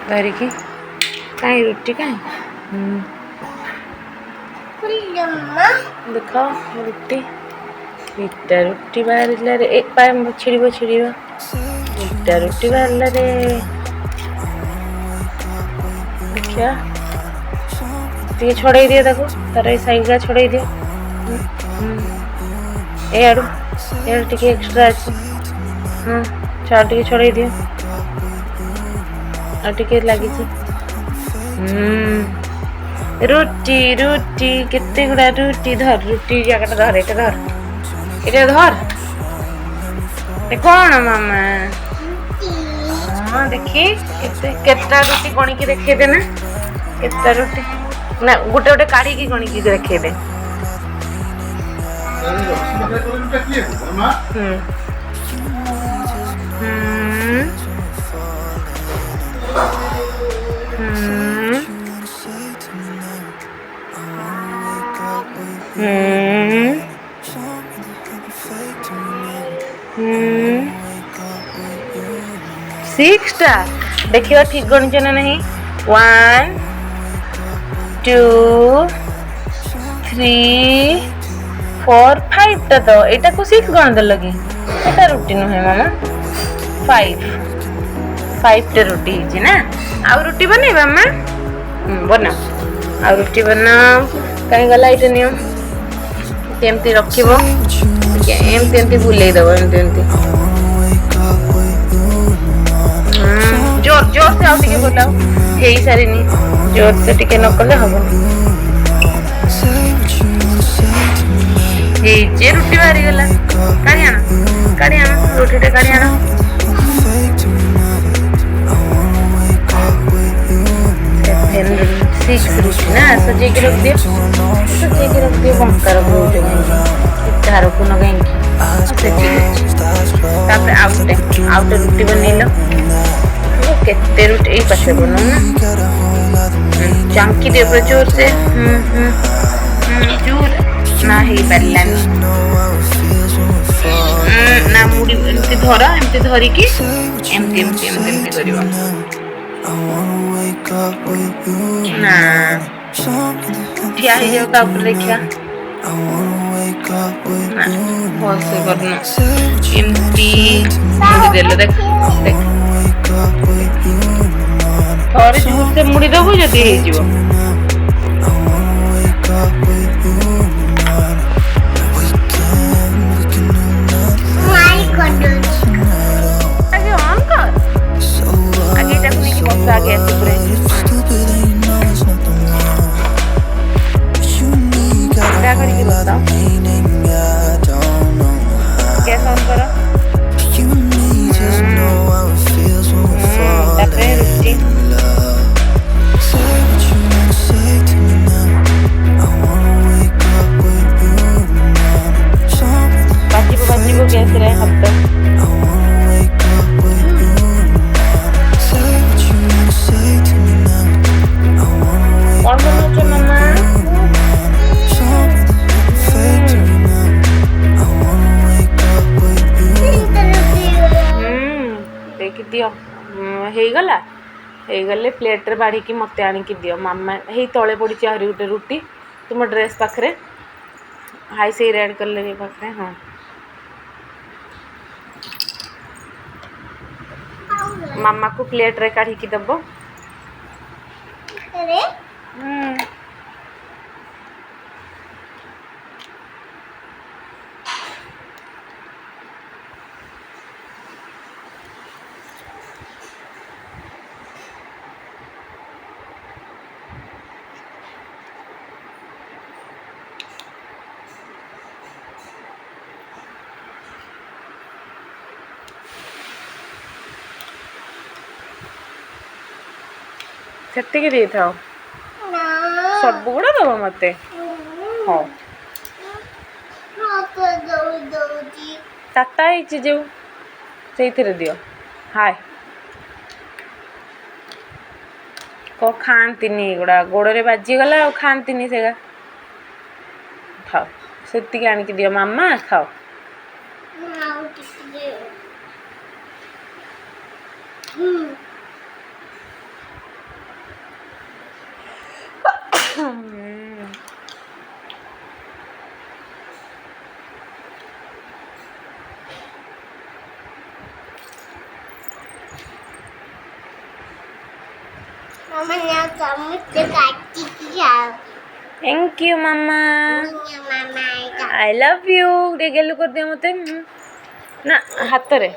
धरिकी कहीं रुटी कहीं देख रुटी इटा रुटी बाहर रे छिड़ छिड़ इटा रुटी बाहर रे देखिया टे छड़े दिए तार साइड छड़े दिए एड़ू टे एक्सट्रा अच्छे चार टे छड़े दिए टे लगी रुटी रुटी केते गुड़ा रुटी धर रुटी जगह धर ये धर ये धर कौन मामा हाँ देखी केता रुटी गणी की देखे दे ना केता रुटी ना गोटे गोटे काढ़ी की गणी की देखे दे सिक्सटा देखिए ठीक गणित ना नहीं 1 2 3 4 5 टा तो एटा को 6 गण दल लगी एटा रुटी नुहे मामा 5 टा रुटी हिची ना आ रुटी बने मामा बना आ रुटी बना कहीं गला इटे नियो एमती रखिबो एमती एमती बुलेई दबो एमती एमती जोर जोर से आउ टिके बोलाओ हे सारी नहीं जोर से टिके न कले हबो ये जे रुटी बाहरी गला काढ़ी आना रोटी टे काढ़ी आना 6 रुटी ना सजे के रख दियो बंकार बहुत धार को न कहीं आउटे रुटी बनइल केते रुटी यही पासे बनाऊ ना चांकी दे पूरा जोर से जोर ना ही पारानी ना मुड़ी एमती धर एमती धरिकी एमती एमती एमती एमती करियो ना ठिया ही जाओ का ऊपर देखिया ना बहुत से करना एमती मुड़ी देलो देख देख थोड़े जोर से मुड़ी दबो जदी हे जीवो आगे ऑन कर आगे देखने की बस आगे ऐसे पूरे क्या करेंगे बताओ कैसा ऑन करो रुटी बाजी को कैसे रहे हफ्ता और बोलो मम्मा देखी दियो हे गला हे गले प्लेट रे बाढ़ी की मते आनी की दियो मामा हे तळे पड़ी चाहरी गोटे रुटी तुम ड्रेस पाखरे हाई से रेड कलर के पाखरे हाँ मामा को प्लेट रे काढ़ी की दबो सेतिकी दे थाओ सब गुड़ा दबो मते हाँ चारटा ही जो से दियो हाय को खाती गुड़ा गोड़े बाजीगला खाती से खाओ से आणिकी दियो मामा खाओ Mama now kamu dekati dia. Thank you mama Mama ita. I love you ଟିକେ ଗେଲୁ କରିଦିଅ ମତେ ନା ହାତରେ